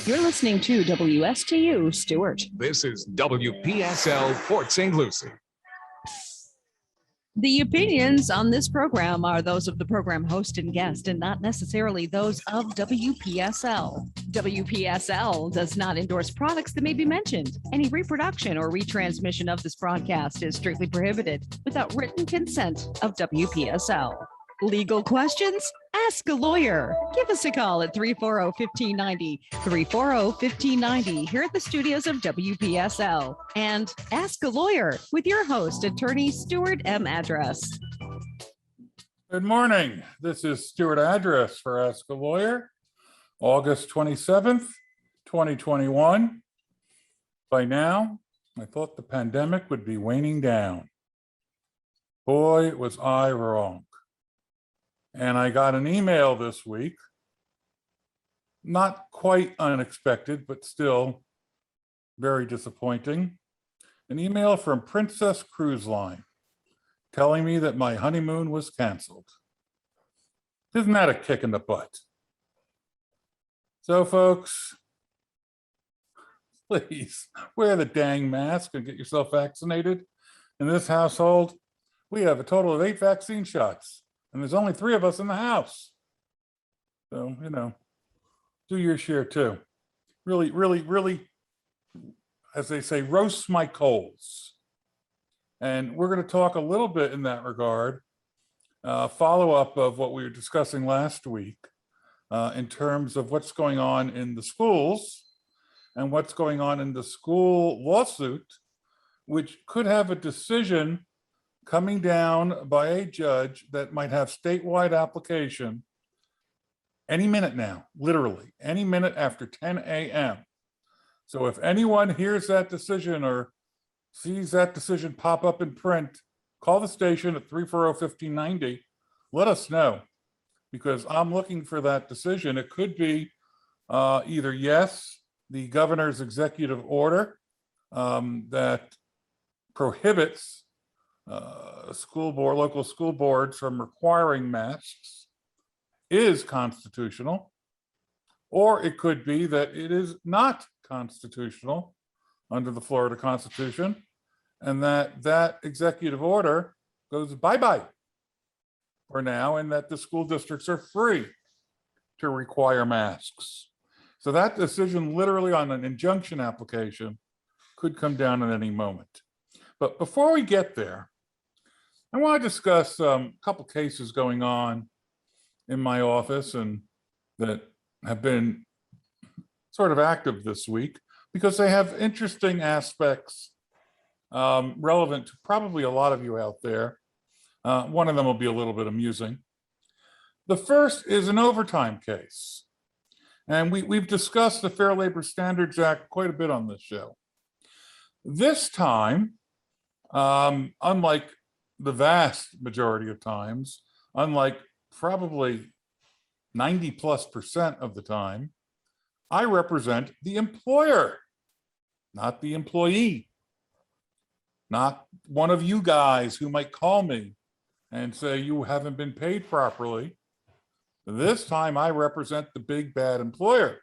You're listening to WSTU Stuart. This is WPSL Port St. Lucie. The opinions on this program are those of the program host and guest and not necessarily those of WPSL. WPSL does not endorse products that may be mentioned. Any reproduction or retransmission of this broadcast is strictly prohibited without written consent of WPSL. Legal questions? Ask a lawyer. Give us a call at 340-1590, 340-1590 here at the studios of WPSL. And Ask a Lawyer with your host, attorney Stuart M. Address. Good morning. This is Stuart Address for Ask a Lawyer, August 27th, 2021. By now, I thought the pandemic would be waning down. Boy, was I wrong. And I got an email this week, not quite unexpected, but still very disappointing. An email from Princess Cruise Line telling me that my honeymoon was canceled. Isn't that a kick in the butt? So folks, please wear the dang mask and get yourself vaccinated. In this household, we have a total of 8 vaccine shots. And there's only 3 of us in the house. So, do your share too. Really, as they say, roast my coals. And we're going to talk a little bit in that regard, follow up of what we were discussing last week in terms of what's going on in the schools and what's going on in the school lawsuit, which could have a decision coming down by a judge that might have statewide application any minute now, literally, any minute after 10 a.m. So if anyone hears that decision or sees that decision pop up in print, call the station at 340-1590. Let us know, because I'm looking for that decision. It could be either yes, the governor's executive order that prohibits local school boards from requiring masks is constitutional, or it could be that it is not constitutional under the Florida Constitution, and that executive order goes bye-bye for now, and that the school districts are free to require masks. So that decision, literally on an injunction application, could come down at any moment. But before we get there, I want to discuss a couple cases going on in my office and that have been sort of active this week because they have interesting aspects relevant to probably a lot of you out there. One of them will be a little bit amusing. The first is an overtime case. And we've discussed the Fair Labor Standards Act quite a bit on this show. This time, unlike the vast majority of times, unlike probably 90+% of the time, I represent the employer, not the employee, not one of you guys who might call me and say you haven't been paid properly. This time I represent the big bad employer,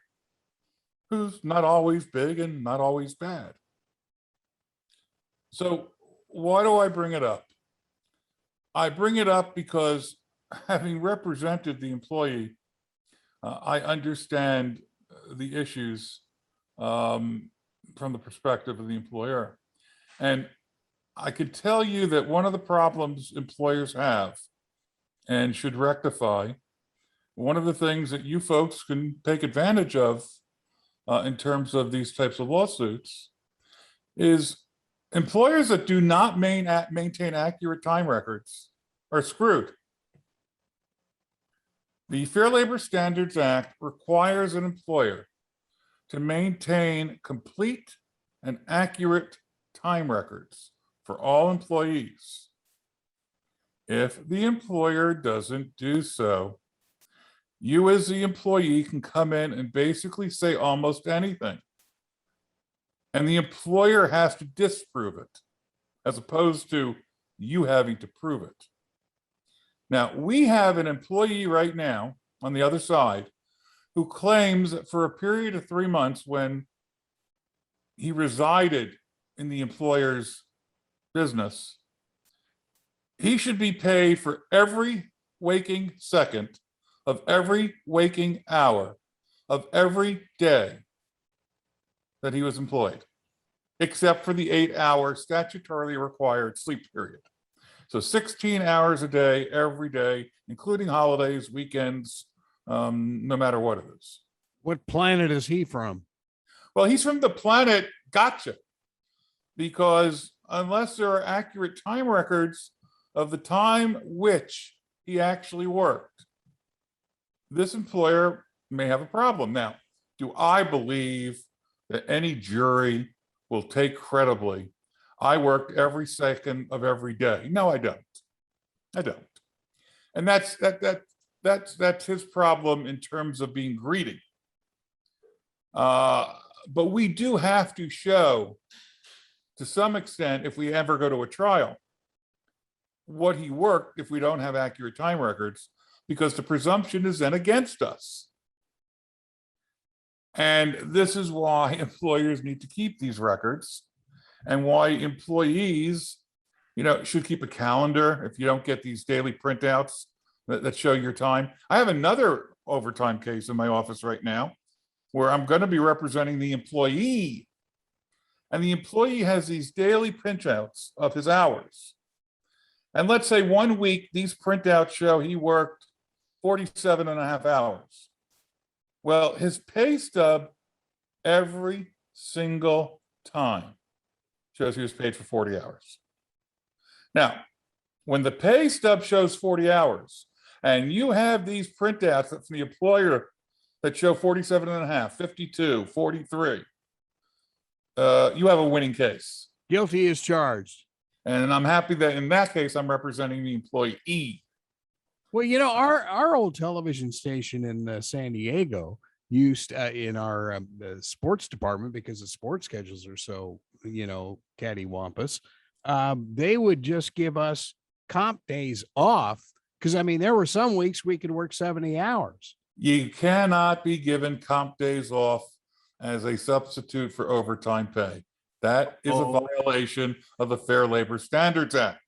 who's not always big and not always bad. So why do I bring it up? I bring it up because having represented the employee, I understand the issues from the perspective of the employer. And I could tell you that one of the problems employers have and should rectify, one of the things that you folks can take advantage of in terms of these types of lawsuits is employers that do not maintain accurate time records are screwed. The Fair Labor Standards Act requires an employer to maintain complete and accurate time records for all employees. If the employer doesn't do so, you as the employee can come in and basically say almost anything. And the employer has to disprove it, as opposed to you having to prove it. Now, we have an employee right now on the other side who claims that for a period of 3 months when he resided in the employer's business, he should be paid for every waking second of every waking hour of every day that he was employed, except for the 8-hour statutorily required sleep period. So 16 hours a day, every day, including holidays, weekends, no matter what it is. What planet is he from? Well, he's from the planet Gotcha, because unless there are accurate time records of the time which he actually worked, this employer may have a problem. Now, do I believe that any jury will take credibly, I worked every second of every day? No, I don't. I don't. And that's his problem in terms of being greedy. But we do have to show, to some extent, if we ever go to a trial, what he worked if we don't have accurate time records, because the presumption is then against us. And this is why employers need to keep these records, and why employees, should keep a calendar if you don't get these daily printouts that show your time. I have another overtime case in my office right now where I'm going to be representing the employee, and the employee has these daily printouts of his hours. And let's say 1 week, these printouts show he worked 47 and a half hours. Well, his pay stub every single time shows he was paid for 40 hours. Now, when the pay stub shows 40 hours and you have these printouts from the employer that show 47 and a half, 52, 43, you have a winning case. Guilty as charged. And I'm happy that in that case, I'm representing the employee. Well, our old television station in San Diego used in our sports department, because the sports schedules are so, cattywampus, they would just give us comp days off. Because, there were some weeks we could work 70 hours. You cannot be given comp days off as a substitute for overtime pay. That is a violation of the Fair Labor Standards Act.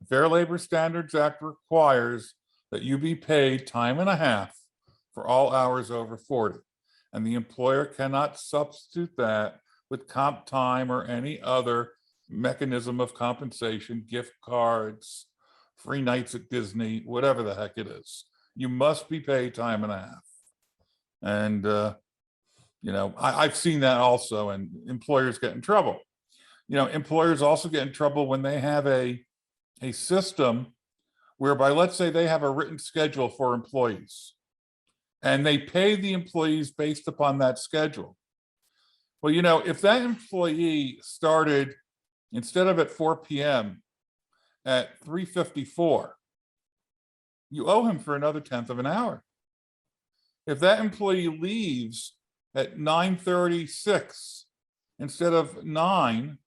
The Fair Labor Standards Act requires that you be paid time and a half for all hours over 40. And the employer cannot substitute that with comp time or any other mechanism of compensation, gift cards, free nights at Disney, whatever the heck it is. You must be paid time and a half. And, I've seen that also, and employers get in trouble. Employers also get in trouble when they have a system whereby, let's say they have a written schedule for employees and they pay the employees based upon that schedule. Well, if that employee started, instead of at 4 p.m. at 3:54, you owe him for another 1/10 of an hour. If that employee leaves at 9:36 instead of 9,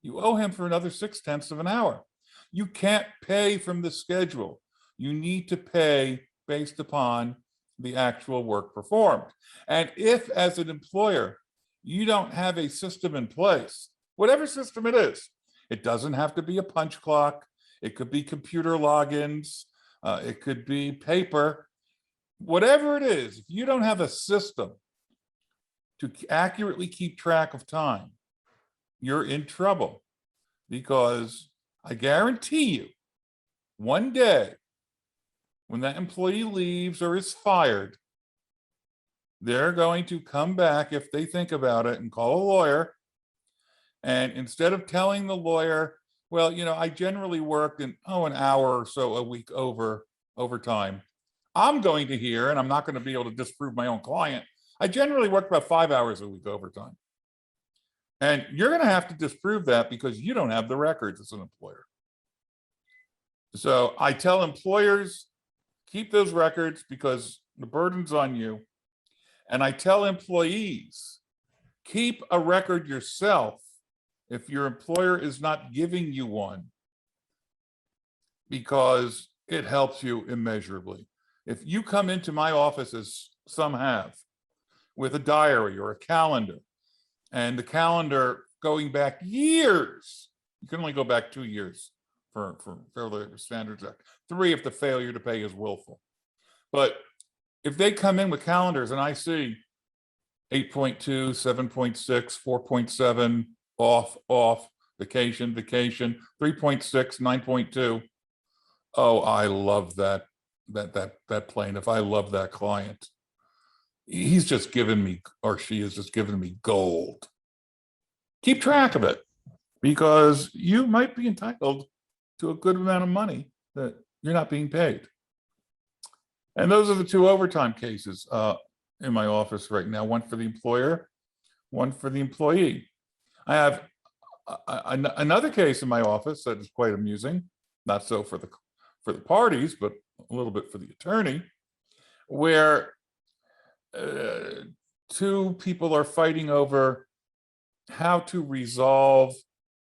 you owe him for another 6/10 of an hour. You can't pay from the schedule. You need to pay based upon the actual work performed. And if, as an employer, you don't have a system in place, whatever system it is, it doesn't have to be a punch clock. It could be computer logins. It could be paper. Whatever it is, if you don't have a system to accurately keep track of time, you're in trouble, because I guarantee you, one day when that employee leaves or is fired, they're going to come back, if they think about it, and call a lawyer. And instead of telling the lawyer, well, I generally work an hour or so a week overtime, I'm going to hear, and I'm not going to be able to disprove my own client, I generally work about 5 hours a week overtime. And you're going to have to disprove that because you don't have the records as an employer. So I tell employers, keep those records because the burden's on you. And I tell employees, keep a record yourself if your employer is not giving you one, because it helps you immeasurably. If you come into my office as some have, with a diary or a calendar, and the calendar going back years. You can only go back 2 years for Fair Labor Standards Act. 3 if the failure to pay is willful. But if they come in with calendars and I see 8.2, 7.6, 4.7, off, vacation, 3.6, 9.2. Oh, I love that plaintiff. I love that client. He's just given me, or she is just giving me gold. Keep track of it, because you might be entitled to a good amount of money that you're not being paid. And those are the 2 overtime cases in my office right now, one for the employer, one for the employee. I have another case in my office that is quite amusing, not so for the parties, but a little bit for the attorney, where 2 people are fighting over how to resolve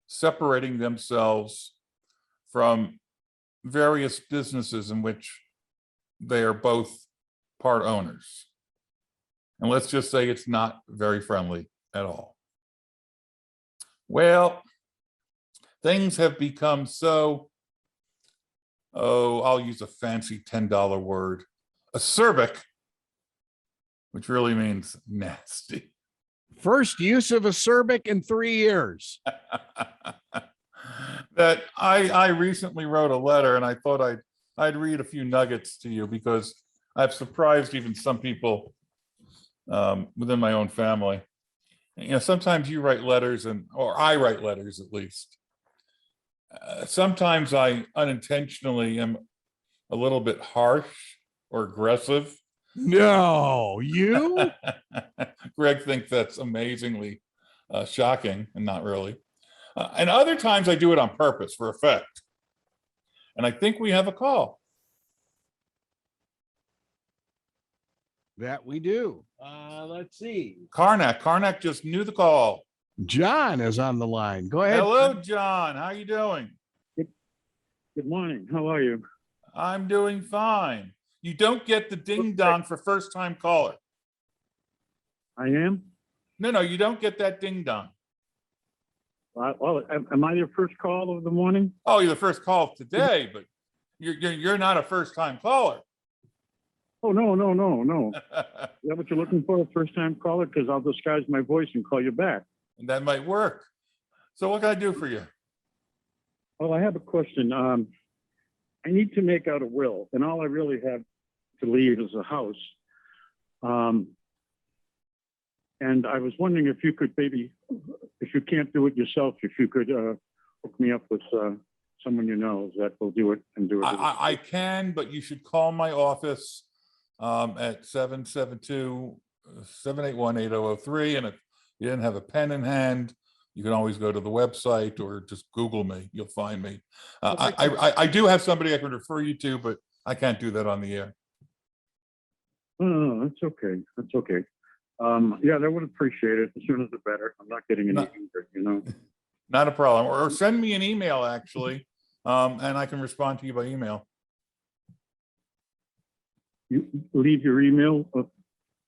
separating themselves from various businesses in which they are both part owners. And let's just say it's not very friendly at all. Well, things have become so, I'll use a fancy $10 word, acerbic, which really means nasty. First use of acerbic in 3 years. That I recently wrote a letter, and I thought I'd read a few nuggets to you, because I've surprised even some people within my own family. You know, sometimes you write letters, or I write letters at least. Sometimes I unintentionally am a little bit harsh or aggressive. No, you? Greg thinks that's amazingly shocking, and not really. And other times I do it on purpose for effect. And I think we have a call. That we do. Let's see. Karnak just knew the call. John is on the line. Go ahead. Hello, John. How are you doing? Good morning. How are you? I'm doing fine. You don't get the ding dong for first time caller. I am? No, you don't get that ding dong. Well, am I your first call of the morning? Oh, you're the first call of today, but you're not a first time caller. Oh, no. Is that what you're looking for, a first time caller? Because I'll disguise my voice and call you back. And that might work. So what can I do for you? Well, I have a question. I need to make out a will, and all I really have to leave is a house. And I was wondering if you could maybe, if you can't do it yourself, if you could hook me up with someone you know that will do it and do it. I can, but you should call my office at 772-781-8003. And if you didn't have a pen in hand, you can always go to the website or just Google me. You'll find me. I do have somebody I can refer you to, but I can't do that on the air. Oh, that's okay. That's okay. Yeah, I would appreciate it. The sooner the better. I'm not getting any younger, you know. Not a problem. Or send me an email, actually, and I can respond to you by email. You leave your email.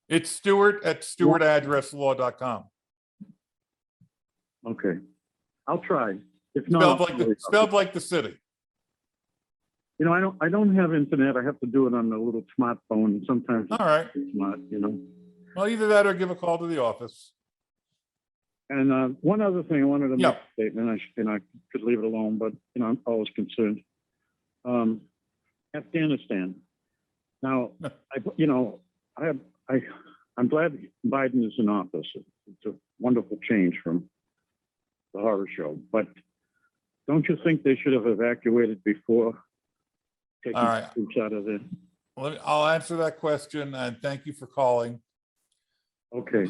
It's Stuart at stewartaddresslaw.com. Okay, I'll try. If not, Spelled like the city. You know, I don't have internet. I have to do it on a little smartphone. And sometimes All right. it's not, you know. Well, either that or give a call to the office. And one other thing I wanted to make Yeah. a statement, and I could leave it alone, but you know, I'm always concerned. Afghanistan. Now, I'm glad Biden is in office. It's a wonderful change from the horror show. But don't you think they should have evacuated before taking All right. troops out of there? I'll answer that question, and thank you for calling. Okay.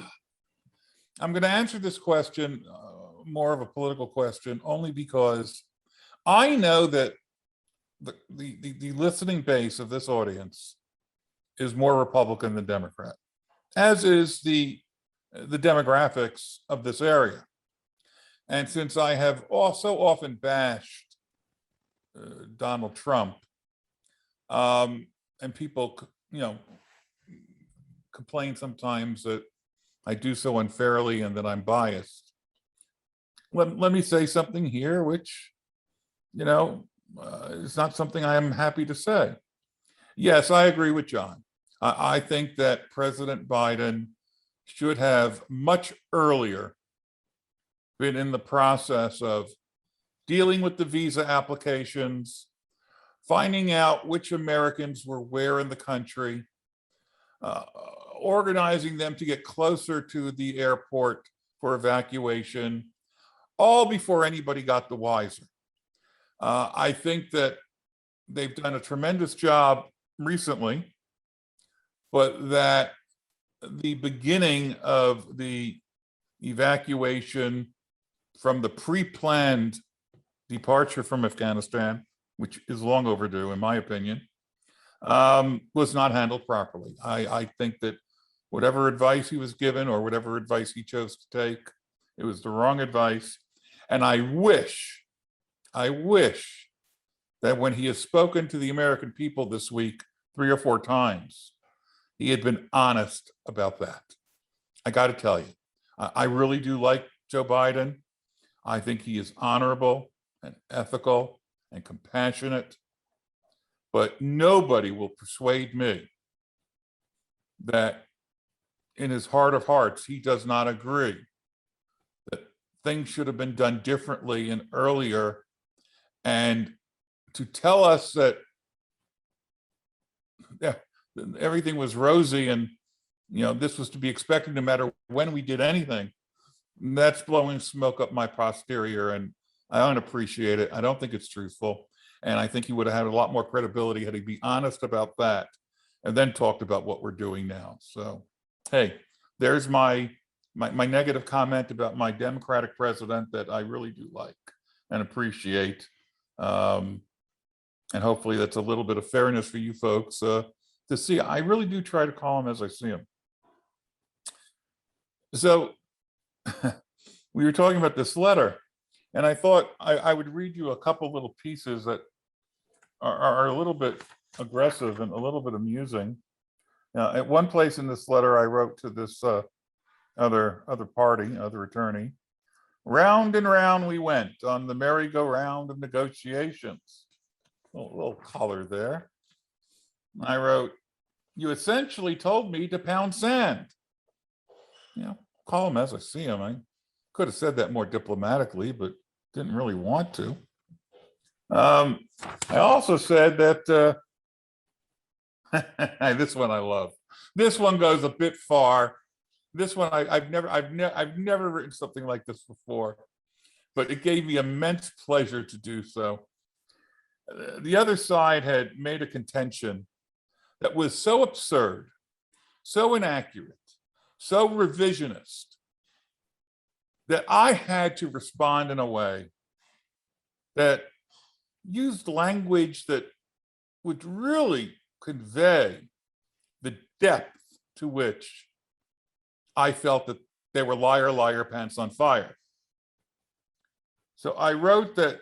I'm going to answer this question, more of a political question, only because I know that the listening base of this audience is more Republican than Democrat, as is the demographics of this area. And since I have also often bashed Donald Trump, and people, you know, complain sometimes that I do so unfairly and that I'm biased. Let me say something here, which, is not something I am happy to say. Yes, I agree with John. I think that President Biden should have much earlier been in the process of dealing with the visa applications, finding out which Americans were where in the country, organizing them to get closer to the airport for evacuation, all before anybody got the wiser. I think that they've done a tremendous job recently, but that the beginning of the evacuation from the pre-planned departure from Afghanistan, which is long overdue, in my opinion, was not handled properly. I think that whatever advice he was given or whatever advice he chose to take, it was the wrong advice. And I wish that when he has spoken to the American people this week 3 or 4 times, he had been honest about that. I got to tell you, I really do like Joe Biden. I think he is honorable and ethical and compassionate, but nobody will persuade me that in his heart of hearts, he does not agree that things should have been done differently and earlier. And to tell us that everything was rosy and this was to be expected no matter when we did anything, that's blowing smoke up my posterior, and I don't appreciate it. I don't think it's truthful, and I think he would have had a lot more credibility had he been honest about that and then talked about what we're doing now. So hey, there's my negative comment about my Democratic president that I really do like and appreciate. And hopefully that's a little bit of fairness for you folks to see. I really do try to call him as I see him. So we were talking about this letter, and I thought I would read you a couple little pieces that are a little bit aggressive and a little bit amusing. Now, at one place in this letter, I wrote to this other attorney, round and round we went on the merry-go-round of negotiations. A little color there. I wrote, you essentially told me to pound sand. Call him as I see him. I could have said that more diplomatically, but didn't really want to. I also said that this one I love. This one goes a bit far. This one I've never written something like this before, but it gave me immense pleasure to do so. The other side had made a contention that was so absurd, so inaccurate, so revisionist, that I had to respond in a way that used language that would really convey the depth to which I felt that they were liar, liar, pants on fire. So I wrote that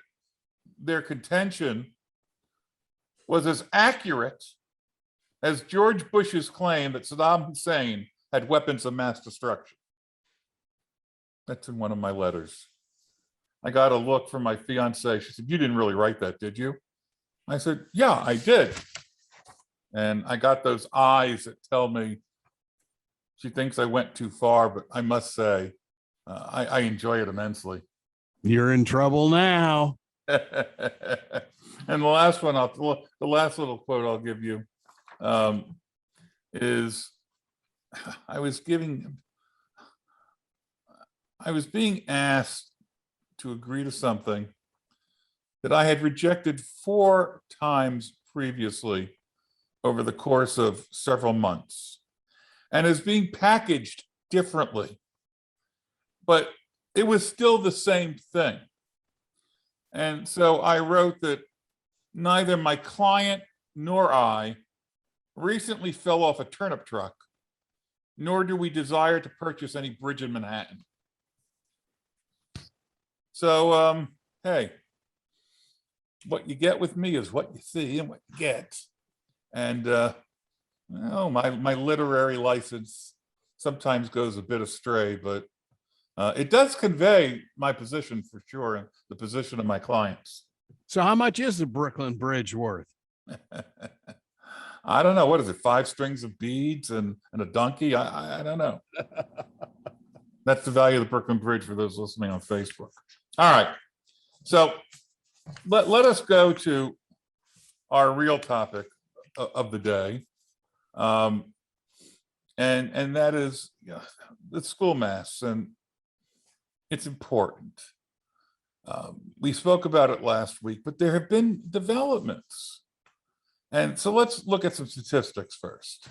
their contention was as accurate as George Bush's claim that Saddam Hussein had weapons of mass destruction. That's in one of my letters. I got a look from my fiance. She said, you didn't really write that, did you? I said, yeah, I did. And I got those eyes that tell me she thinks I went too far, but I must say, I enjoy it immensely. You're in trouble now. And the last one, the last little quote I'll give you is, I was being asked to agree to something that I had rejected 4 times previously over the course of several months, and is being packaged differently, but it was still the same thing. And so I wrote that neither my client nor I recently fell off a turnip truck, nor do we desire to purchase any bridge in Manhattan. So, hey, what you get with me is what you see and what you get. And Well, my literary license sometimes goes a bit astray, but it does convey my position for sure, and the position of my clients. So how much is the Brooklyn Bridge worth? I don't know. What is it? 5 strings of beads and a donkey? I don't know. That's the value of the Brooklyn Bridge for those listening on Facebook. All right. So let us go to our real topic of the day. And that is, you know, the school masks, and it's important. We spoke about it last week, but there have been developments. And so let's look at some statistics first.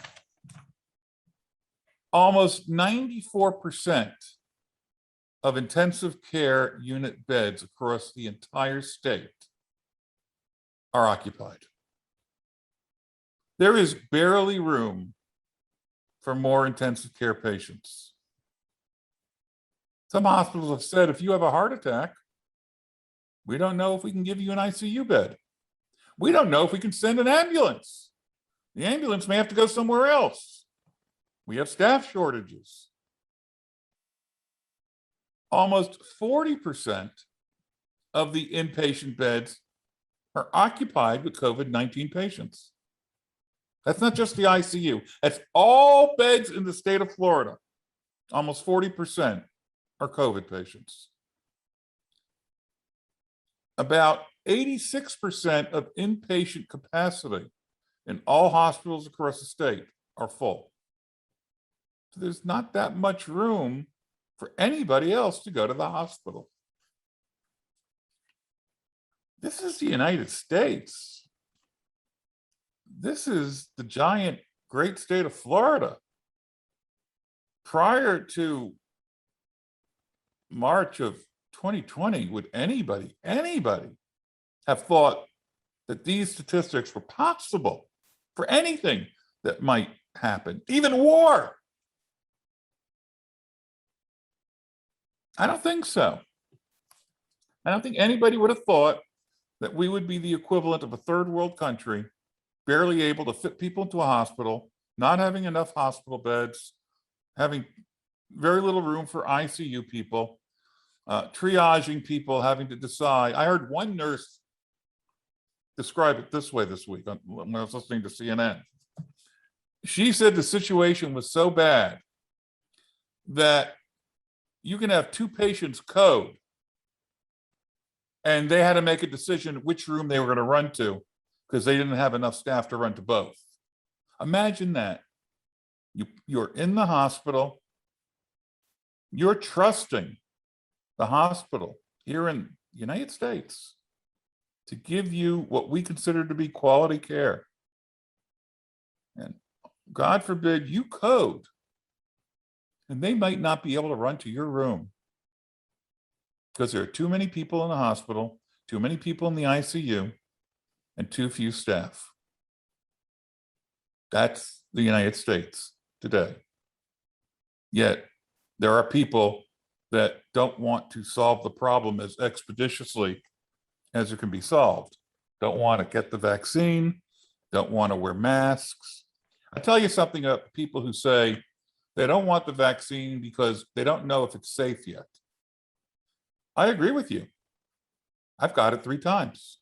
Almost 94% of intensive care unit beds across the entire state are occupied. There is barely room for more intensive care patients. Some hospitals have said, if you have a heart attack, we don't know if we can give you an ICU bed. We don't know if we can send an ambulance. The ambulance may have to go somewhere else. We have staff shortages. Almost 40% of the inpatient beds are occupied with COVID-19 patients. That's not just the ICU. That's all beds in the state of Florida. Almost 40% are COVID patients. About 86% of inpatient capacity in all hospitals across the state are full. So there's not that much room for anybody else to go to the hospital. This is the United States. This is the giant great state of Florida. Prior to March of 2020, would anybody have thought that these statistics were possible for anything that might happen, even war? I don't think so. I don't think anybody would have thought that we would be the equivalent of a third world country, barely able to fit people into a hospital, not having enough hospital beds, having very little room for ICU people, triaging people, having to decide. I heard one nurse describe it this way this week when I was listening to CNN. She said the situation was so bad that you can have 2 patients code, and they had to make a decision which room they were going to run to because they didn't have enough staff to run to both. Imagine that. You're in the hospital. You're trusting the hospital here in the United States to give you what we consider to be quality care. And God forbid you code, and they might not be able to run to your room because there are too many people in the hospital, too many people in the ICU, and too few staff. That's the United States today. Yet there are people that don't want to solve the problem as expeditiously as it can be solved. Don't want to get the vaccine, don't want to wear masks. I tell you something about people who say they don't want the vaccine because they don't know if it's safe yet. I agree with you. I've got it 3 times.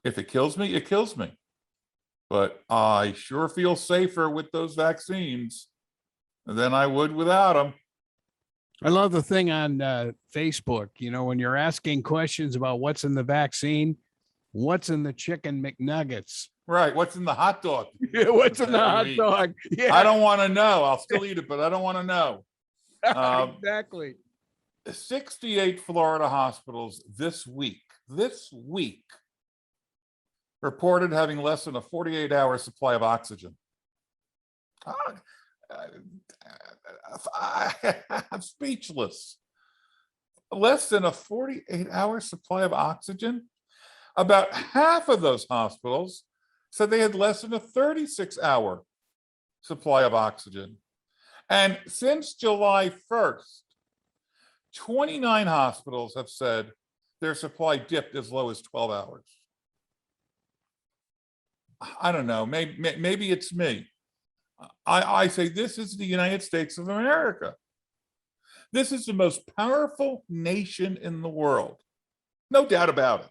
If it kills me, it kills me. But I sure feel safer with those vaccines than I would without them. I love the thing on Facebook, you know, when you're asking questions about what's in the vaccine, what's in the chicken McNuggets? Right. What's in the hot dog? Yeah, what's in the hot dog? Yeah, I don't want to know. I'll still eat it, but I don't want to know. exactly. 68 Florida hospitals this week reported having less than a 48-hour supply of oxygen. I'm speechless. Less than a 48-hour supply of oxygen. About half of those hospitals said they had less than a 36-hour supply of oxygen. And since July 1st, 29 hospitals have said their supply dipped as low as 12 hours. I don't know, maybe it's me. I say this is the United States of America. This is the most powerful nation in the world. No doubt about it.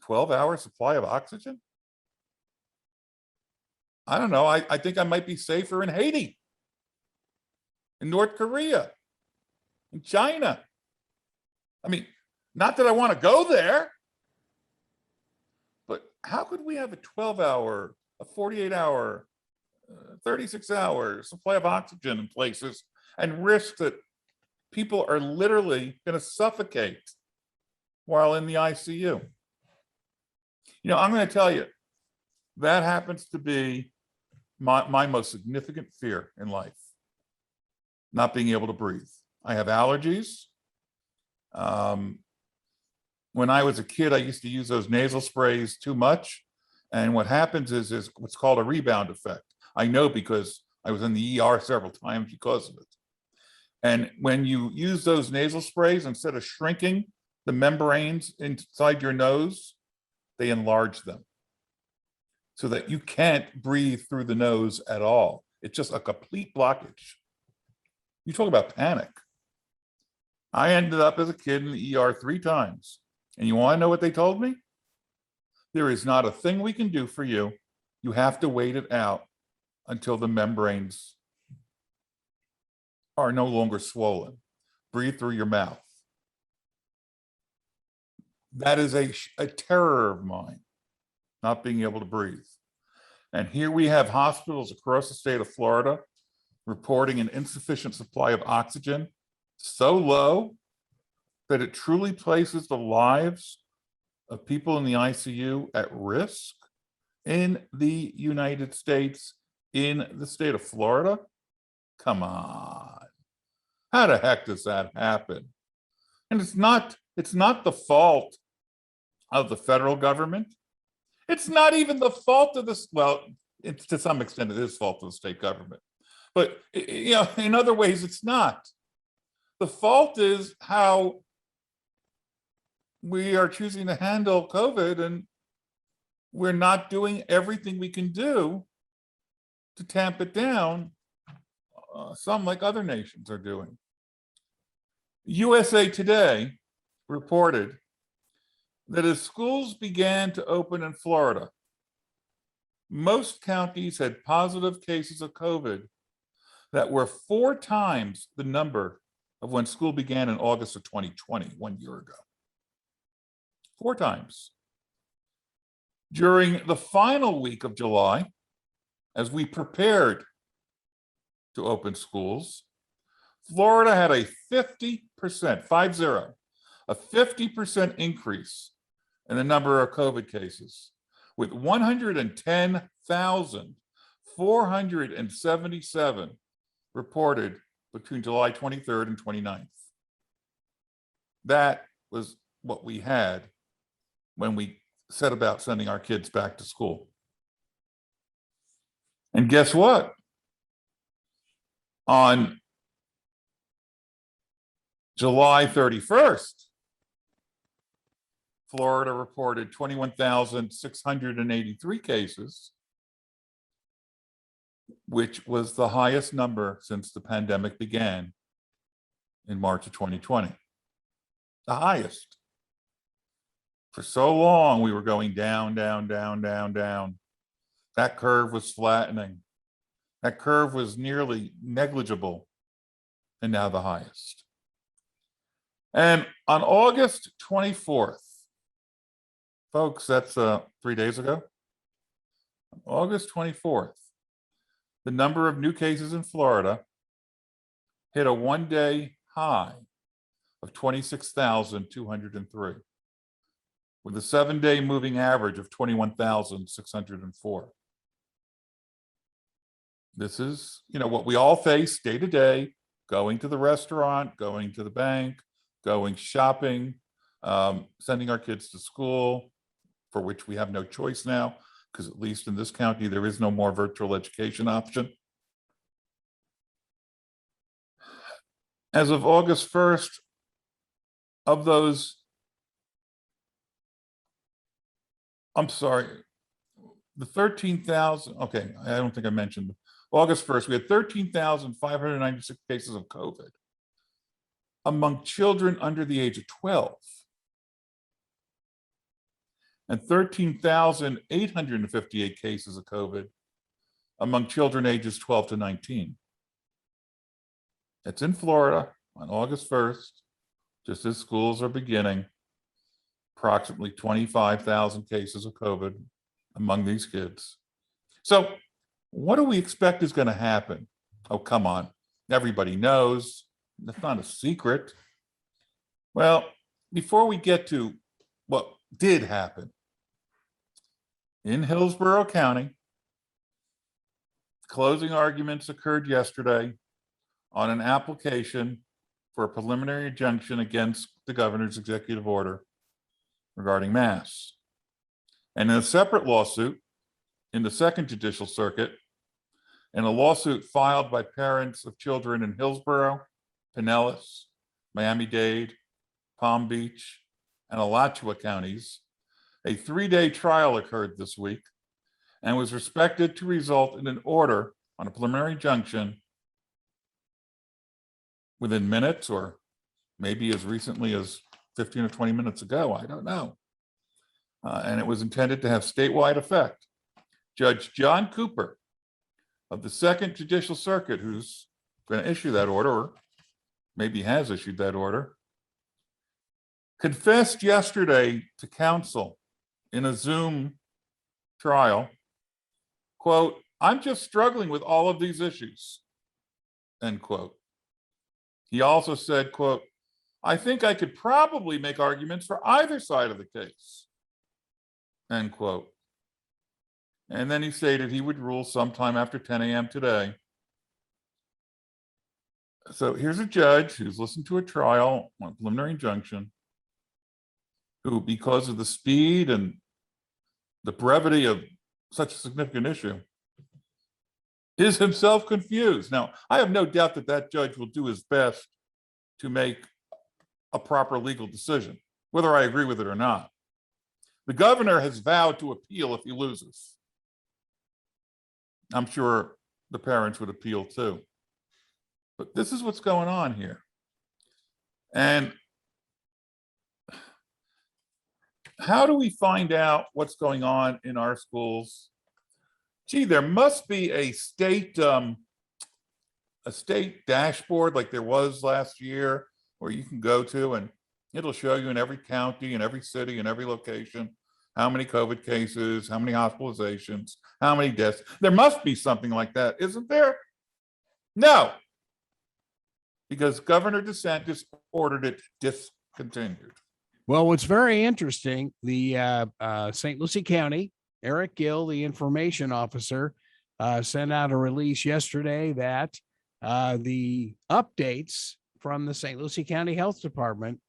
12-hour supply of oxygen? I don't know. I think I might be safer in Haiti, in North Korea, in China. I mean, not that I want to go there, but how could we have a 12-hour, a 48-hour, 36-hour supply of oxygen in places and risk that people are literally going to suffocate while in the ICU? You know, I'm going to tell you, that happens to be my most significant fear in life, not being able to breathe. I have allergies. When I was a kid, I used to use those nasal sprays too much. And what happens is what's called a rebound effect. I know because I was in the ER several times because of it. And when you use those nasal sprays, instead of shrinking the membranes inside your nose, they enlarge them so that you can't breathe through the nose at all. It's just a complete blockage. You talk about panic. I ended up as a kid in the ER 3 times. And you want to know what they told me? There is not a thing we can do for you. You have to wait it out until the membranes are no longer swollen. Breathe through your mouth. That is a terror of mine, not being able to breathe. And here we have hospitals across the state of Florida reporting an insufficient supply of oxygen so low that it truly places the lives of people in the ICU at risk in the United States, in the state of Florida. Come on. How the heck does that happen? And it's not the fault of the federal government. It's not even the fault of this. Well, it's to some extent it is fault of the state government. But you know, in other ways, it's not. The fault is how we are choosing to handle COVID, and we're not doing everything we can do to tamp it down, some like other nations are doing. USA Today reported that as schools began to open in Florida, most counties had positive cases of COVID that were 4 times the number of when school began in August of 2020, 1 year ago. 4 times. During the final week of July, as we prepared to open schools, Florida had a 50%, 50% increase in the number of COVID cases, with 110,477 reported between July 23rd and 29th. That was what we had when we set about sending our kids back to school. And guess what? On July 31st, Florida reported 21,683 cases, which was the highest number since the pandemic began in March of 2020. The highest. For so long, we were going down, down, down, down, down. That curve was flattening. That curve was nearly negligible, and now the highest. And on August 24th, folks, that's 3 days ago. On August 24th, the number of new cases in Florida hit a 1-day high of 26,203, with a 7-day moving average of 21,604. This is, you know, what we all face day to day, going to the restaurant, going to the bank, going shopping, sending our kids to school, for which we have no choice now, because at least in this county, there is no more virtual education option. As of August 1st, of those I'm sorry, the 13,000, okay, I don't think I mentioned, August 1st, we had 13,596 cases of COVID among children under the age of 12. And 13,858 cases of COVID among children ages 12 to 19. It's in Florida on August 1st, just as schools are beginning. Approximately 25,000 cases of COVID among these kids. So what do we expect is going to happen? Oh, come on. Everybody knows. That's not a secret. Well, before we get to what did happen, in Hillsborough County, closing arguments occurred yesterday on an application for a preliminary injunction against the governor's executive order regarding masks. And in a separate lawsuit in the Second Judicial Circuit, and a lawsuit filed by parents of children in Hillsborough, Pinellas, Miami-Dade, Palm Beach, and Alachua counties, a 3-day trial occurred this week and was expected to result in an order on a preliminary injunction within minutes, or maybe as recently as 15 or 20 minutes ago, I don't know. And it was intended to have statewide effect. Judge John Cooper of the Second Judicial Circuit, who's going to issue that order, or maybe has issued that order, confessed yesterday to counsel in a Zoom trial, quote, "I'm just struggling with all of these issues," end quote. He also said, quote, "I think I could probably make arguments for either side of the case," end quote. And then he stated he would rule sometime after 10 a.m. today. So here's a judge who's listened to a trial on a preliminary injunction, who, because of the speed and the brevity of such a significant issue, is himself confused. Now, I have no doubt that that judge will do his best to make a proper legal decision, whether I agree with it or not. The governor has vowed to appeal if he loses. I'm sure the parents would appeal too. But this is what's going on here. And how do we find out what's going on in our schools? Gee, there must be a state dashboard like there was last year, where you can go to and it'll show you in every county, in every city, in every location, how many COVID cases, how many hospitalizations, how many deaths. There must be something like that, isn't there? No, because Governor DeSantis ordered it discontinued. Well, what's very interesting, the St. Lucie County, Eric Gill, the information officer, sent out a release yesterday that the updates from the St. Lucie County Health Department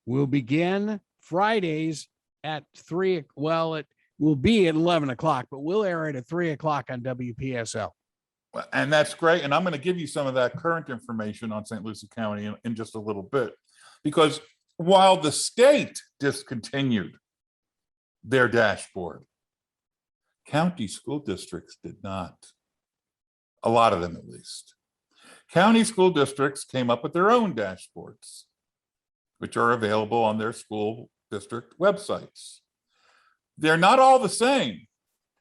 will begin Fridays at 3. Well, it will be at 11 o'clock, but we'll air it at 3 o'clock on WPSL. And that's great. And I'm going to give you some of that current information on St. Lucie County in just a little bit, because while the state discontinued their dashboard, county school districts did not. A lot of them, at least. County school districts came up with their own dashboards, which are available on their school district websites. They're not all the same.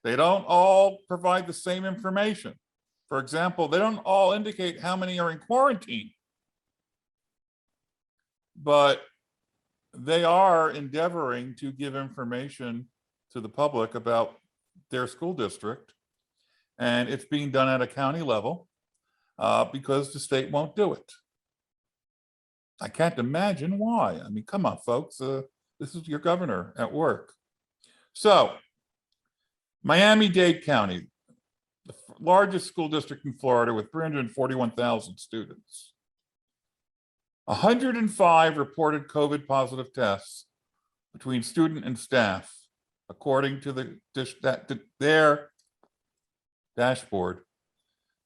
They don't all provide the same information. For example, they don't all indicate how many are in quarantine, but they are endeavoring to give information to the public about their school district. And it's being done at a county level because the state won't do it. I can't imagine why. I mean, come on, folks. This is your governor at work. So, Miami-Dade County, the largest school district in Florida with 341,000 students. 105 reported COVID positive tests between student and staff, according to their dashboard.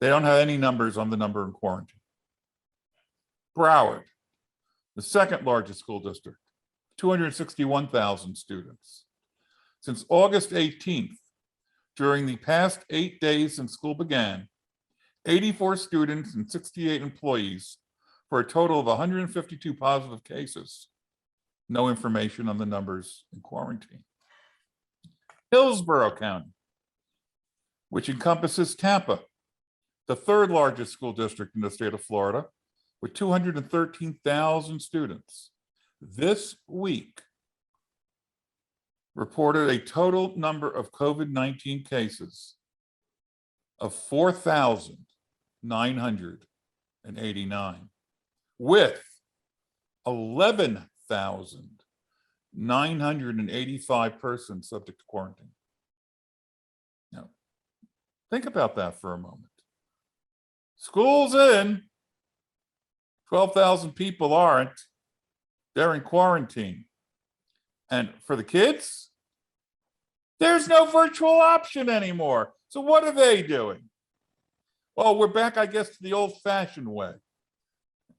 They don't have any numbers on the number in quarantine. Broward, the second largest school district, 261,000 students. since August 18th, during the past 8 days since school began, 84 students and 68 employees, for a total of 152 positive cases. No information on the numbers in quarantine. Hillsborough County, which encompasses Tampa, the third largest school district in the state of Florida, with 213,000 students, this week reported a total number of COVID-19 cases of 4,989, with 11,985 persons subject to quarantine. Now, think about that for a moment. School's in, 12,000 people aren't. They're in quarantine. And for the kids, there's no virtual option anymore. So what are they doing? Well, we're back, I guess, to the old-fashioned way.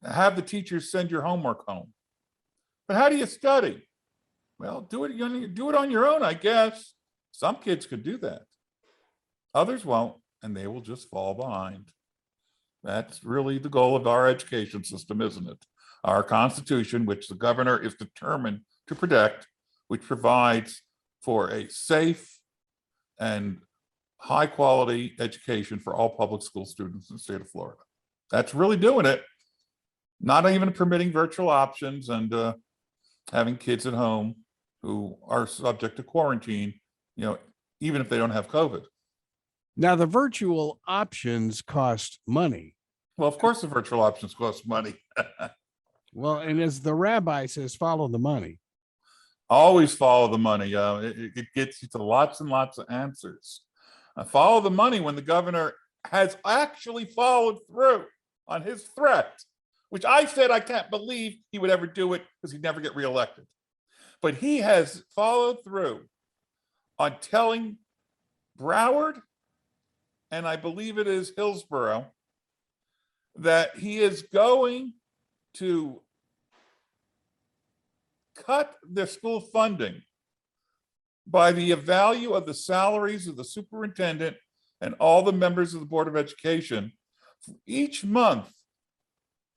Have the teachers send your homework home. But how do you study? Well, do it on your own, I guess. Some kids could do that. Others won't, and they will just fall behind. That's really the goal of our education system, isn't it? Our Constitution, which the governor is determined to protect, which provides for a safe and high quality education for all public school students in the state of Florida. That's really doing it. Not even permitting virtual options and having kids at home who are subject to quarantine, even if they don't have COVID. Now, the virtual options cost money. Well, of course, the virtual options cost money. Well, and as the rabbi says, follow the money. Always follow the money. It gets you to lots and lots of answers. Follow the money when the governor has actually followed through on his threat, which I said I can't believe he would ever do it because he'd never get reelected. But he has followed through on telling Broward, and I believe it is Hillsborough, that he is going to cut their school funding by the value of the salaries of the superintendent and all the members of the Board of Education. Each month,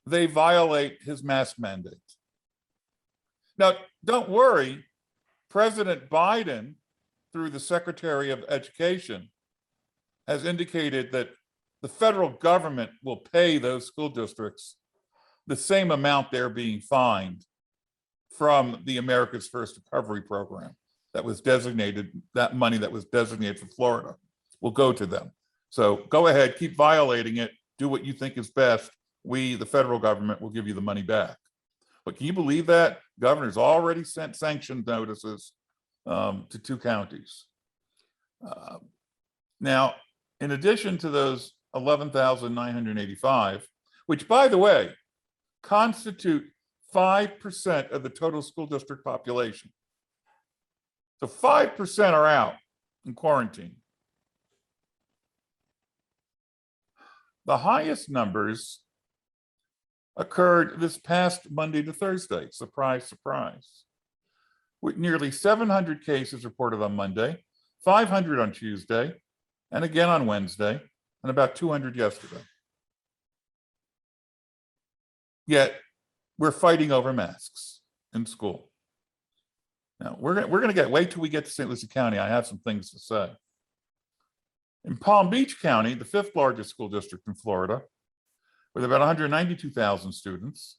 they violate his mask mandate. Now, don't worry, President Biden, through the Secretary of Education, has indicated that the federal government will pay those school districts the same amount they're being fined from the America's First Recovery Program that was designated, that money that was designated for Florida will go to them. So go ahead, keep violating it, do what you think is best. We, the federal government, will give you the money back. But can you believe that? Governor's already sent sanction notices to 2 counties. Now, in addition to those 11,985, which, by the way, constitute 5% of the total school district population. So 5% are out in quarantine. The highest numbers occurred this past Monday to Thursday, surprise, surprise, with nearly 700 cases reported on Monday, 500 on Tuesday, and again on Wednesday, and about 200 yesterday. Yet we're fighting over masks in school. Now we're going to get, wait till we get to St. Lucie County. I have some things to say. In Palm Beach County, the 5th largest school district in Florida, with about 192,000 students,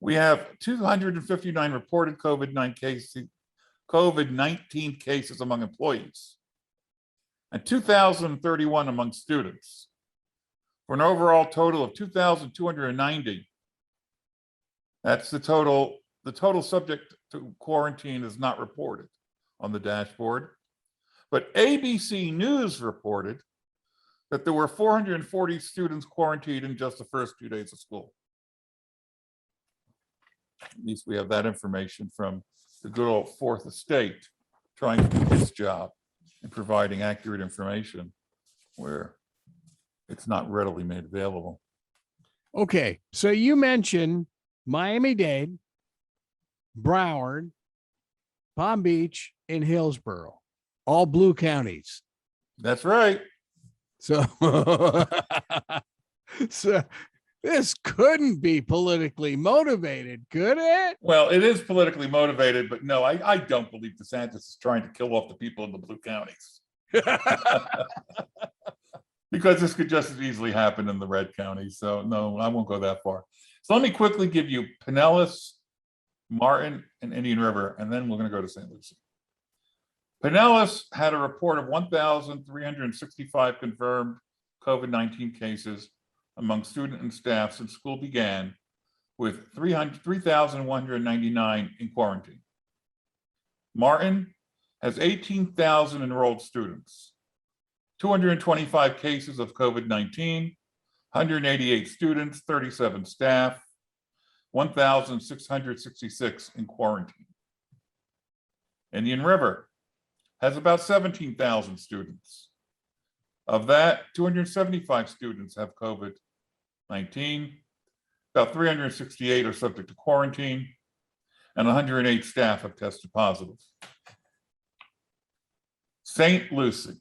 we have 259 reported COVID-19 cases among employees and 2,031 among students, for an overall total of 2,290. That's the total. The total subject to quarantine is not reported on the dashboard. But ABC News reported that there were 440 students quarantined in just the first 2 days of school. At least we have that information from the good old Fourth Estate trying to do its job in providing accurate information where it's not readily made available. Okay, so you mentioned Miami-Dade, Broward, Palm Beach, in Hillsborough, all blue counties. That's right. So, so this couldn't be politically motivated, could it? Well, it is politically motivated, but no, I don't believe DeSantis is trying to kill off the people in the blue counties. Because this could just as easily happen in the red counties. So no, I won't go that far. So let me quickly give you Pinellas, Martin, and Indian River, and then we're going to go to St. Lucie. Pinellas had a report of 1,365 confirmed COVID-19 cases among student and staff since school began, with 3,199 in quarantine. Martin has 18,000 enrolled students, 225 cases of COVID-19, 188 students, 37 staff, 1,666 in quarantine. Indian River has about 17,000 students. Of that, 275 students have COVID-19, about 368 are subject to quarantine, and 108 staff have tested positive. St. Lucie.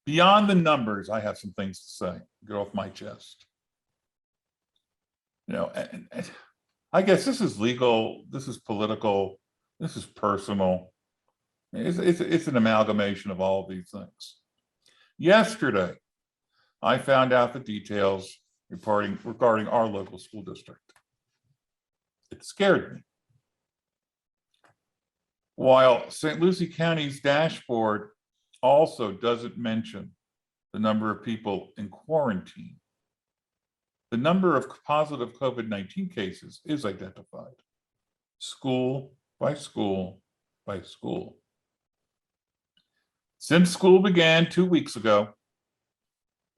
Beyond the numbers, I have some things to say, get off my chest. You know, and I guess this is legal, this is political, this is personal. It's an amalgamation of all of these things. Yesterday, I found out the details regarding our local school district. It scared me. While St. Lucie County's dashboard also doesn't mention the number of people in quarantine, the number of positive COVID-19 cases is identified, school by school by school. Since school began 2 weeks ago,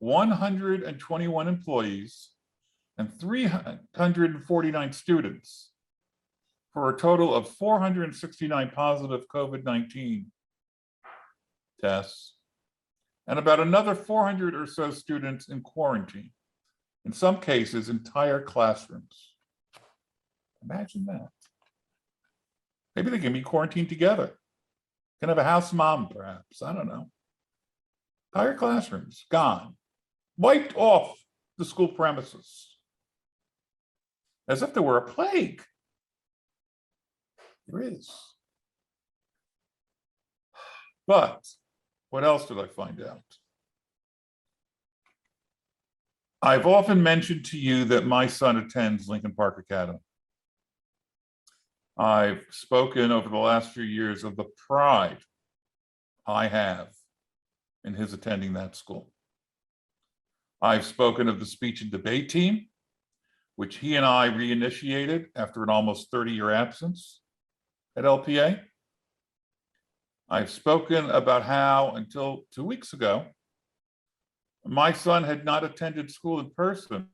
121 employees and 349 students, for a total of 469 positive COVID-19 tests, and about another 400 or so students in quarantine. In some cases, entire classrooms. Imagine that. Maybe they can be quarantined together. Can have a house mom, perhaps. I don't know. Entire classrooms gone, wiped off the school premises, as if there were a plague. There is. But what else did I find out? I've often mentioned to you that my son attends Lincoln Park Academy. I've spoken over the last few years of the pride I have in his attending that school. I've spoken of the speech and debate team, which he and I reinitiated after an almost 30-year absence at LPA. I've spoken about how, until 2 weeks ago, my son had not attended school in person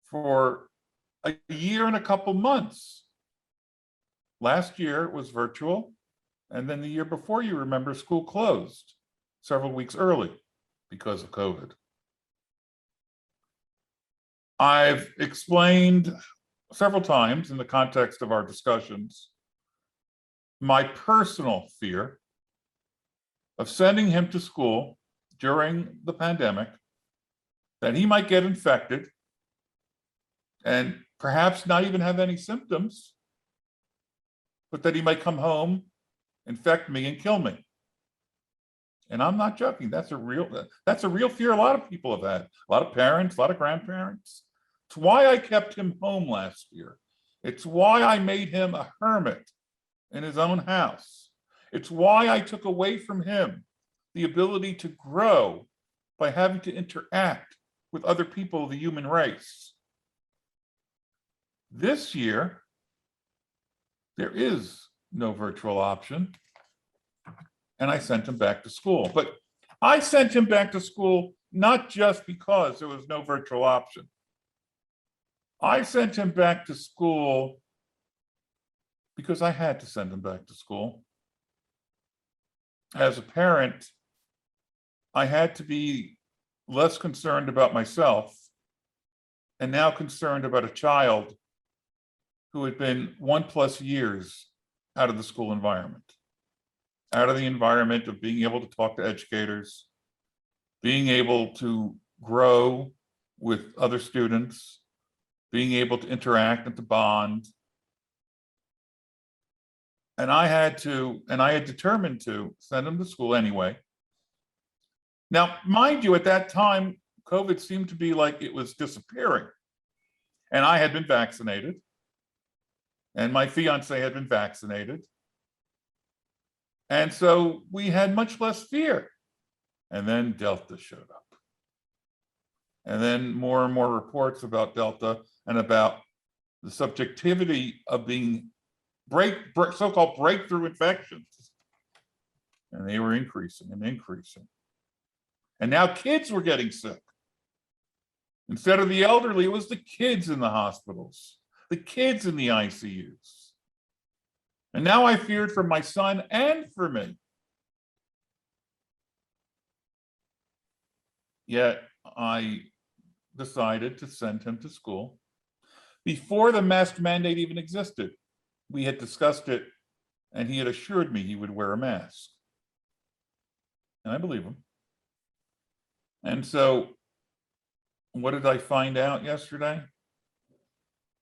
for a year and a couple months. Last year it was virtual, and then the year before, you remember, school closed several weeks early because of COVID. I've explained several times in the context of our discussions my personal fear of sending him to school during the pandemic, that he might get infected and perhaps not even have any symptoms, but that he might come home, infect me, and kill me. And I'm not joking. That's a real fear a lot of people have had. A lot of parents, a lot of grandparents. It's why I kept him home last year. It's why I made him a hermit in his own house. It's why I took away from him the ability to grow by having to interact with other people of the human race. This year, there is no virtual option, and I sent him back to school. But I sent him back to school not just because there was no virtual option. I sent him back to school because I had to send him back to school. As a parent, I had to be less concerned about myself and now concerned about a child who had been 1+ years out of the school environment, out of the environment of being able to talk to educators, being able to grow with other students, being able to interact and to bond. And I had determined to send him to school anyway. Now, mind you, at that time, COVID seemed to be like it was disappearing. And I had been vaccinated. And my fiance had been vaccinated. And so we had much less fear. And then Delta showed up. And then more and more reports about Delta and about the subjectivity of being so-called breakthrough infections. And they were increasing and increasing. And now kids were getting sick. Instead of the elderly, it was the kids in the hospitals, the kids in the ICUs. And now I feared for my son and for me. Yet I decided to send him to school. Before the mask mandate even existed, we had discussed it, and he had assured me he would wear a mask. And I believe him. And so what did I find out yesterday?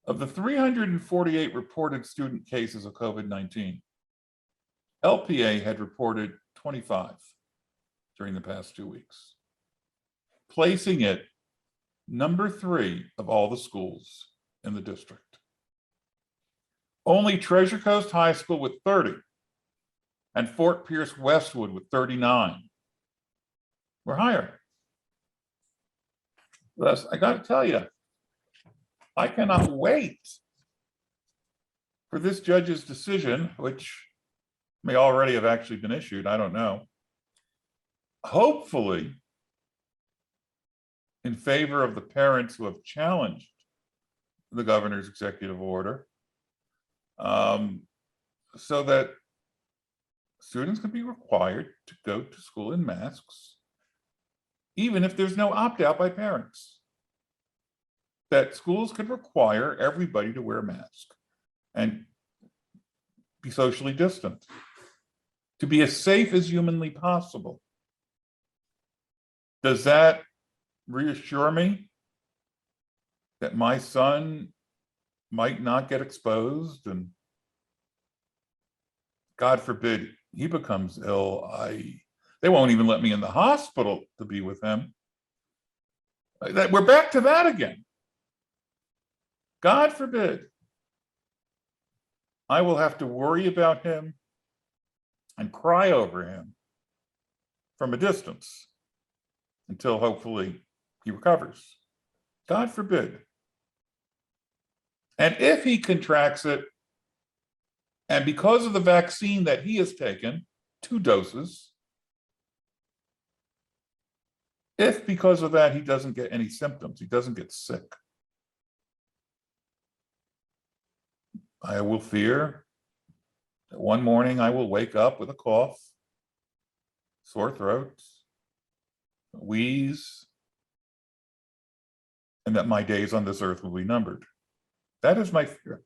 Of the 348 reported student cases of COVID-19, LPA had reported 25 during the past 2 weeks, placing it number 3 of all the schools in the district. Only Treasure Coast High School with 30 and Fort Pierce Westwood with 39 were higher. Thus, I got to tell you, I cannot wait for this judge's decision, which may already have actually been issued, I don't know. Hopefully, in favor of the parents who have challenged the governor's executive order, so that students can be required to go to school in masks, even if there's no opt-out by parents. That schools could require everybody to wear a mask and be socially distant, to be as safe as humanly possible. Does that reassure me that my son might not get exposed and, God forbid, he becomes ill? They won't even let me in the hospital to be with him. We're back to that again. God forbid, I will have to worry about him and cry over him from a distance until hopefully he recovers. God forbid. And if he contracts it, and because of the vaccine that he has taken, 2 doses, if because of that he doesn't get any symptoms, he doesn't get sick, I will fear that one morning I will wake up with a cough, sore throat, wheeze, and that my days on this earth will be numbered. That is my fear.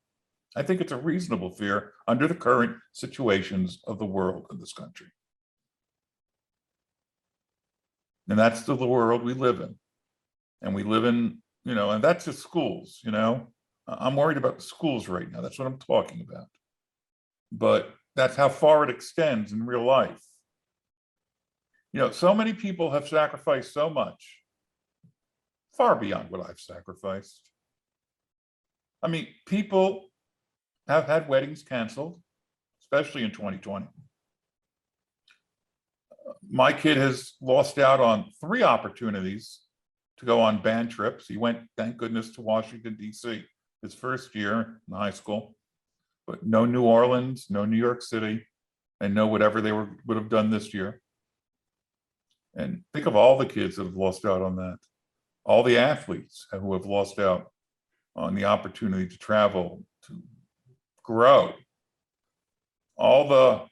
I think it's a reasonable fear under the current situations of the world in this country. And that's the world we live in. And we live in, and that's just schools, I'm worried about the schools right now. That's what I'm talking about. But that's how far it extends in real life. So many people have sacrificed so much, far beyond what I've sacrificed. I mean, people have had weddings canceled, especially in 2020. My kid has lost out on 3 opportunities to go on band trips. He went, thank goodness, to Washington, D.C. his first year in high school, but no New Orleans, no New York City, and no whatever they would have done this year. And think of all the kids that have lost out on that. All the athletes who have lost out on the opportunity to travel, to grow. All the,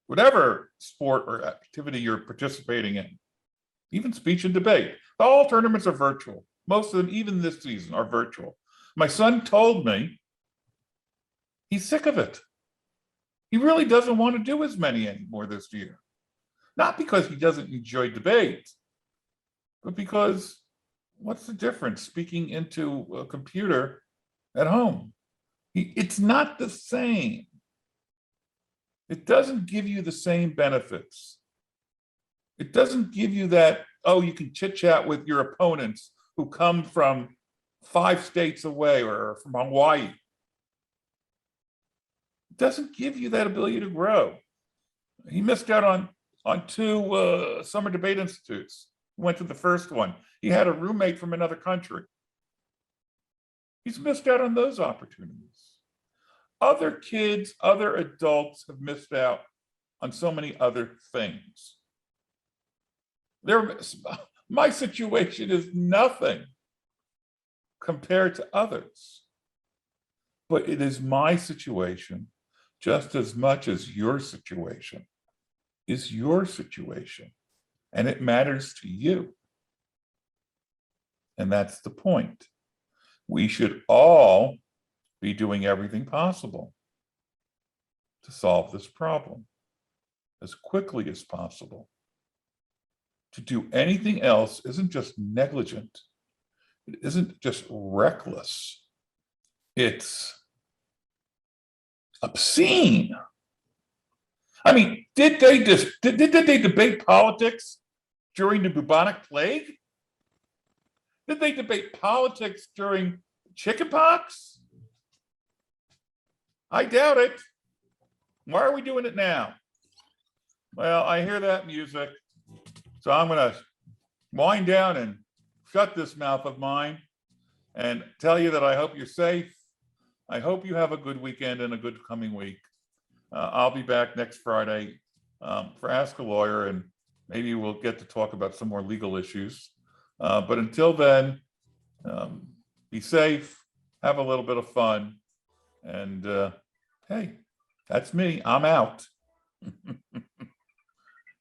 whatever sport or activity you're participating in, even speech and debate. All tournaments are virtual. Most of them, even this season, are virtual. My son told me he's sick of it. He really doesn't want to do as many anymore this year. Not because he doesn't enjoy debate, but because what's the difference speaking into a computer at home? It's not the same. It doesn't give you the same benefits. It doesn't give you that, oh, you can chit chat with your opponents who come from 5 states away or from Hawaii. It doesn't give you that ability to grow. He missed out on 2 summer debate institutes. He went to the first one. He had a roommate from another country. He's missed out on those opportunities. Other kids, other adults have missed out on so many other things. My situation is nothing compared to others, but it is my situation just as much as your situation is your situation, and it matters to you. And that's the point. We should all be doing everything possible to solve this problem as quickly as possible. To do anything else isn't just negligent. It isn't just reckless. It's obscene. I mean, did they debate politics during the bubonic plague? Did they debate politics during chickenpox? I doubt it. Why are we doing it now? Well, I hear that music, so I'm going to wind down and shut this mouth of mine and tell you that I hope you're safe. I hope you have a good weekend and a good coming week. I'll be back next Friday for Ask a Lawyer, and maybe we'll get to talk about some more legal issues. But until then, be safe, have a little bit of fun, and hey, that's me. I'm out.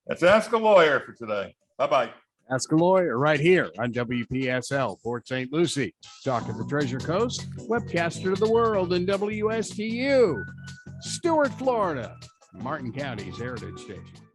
That's Ask a Lawyer for today. Bye-bye. Ask a Lawyer right here on WPSL, Port St. Lucie. Talk of the Treasure Coast, webcaster of the world in WSTU, Stuart, Florida, Martin County's Heritage Station.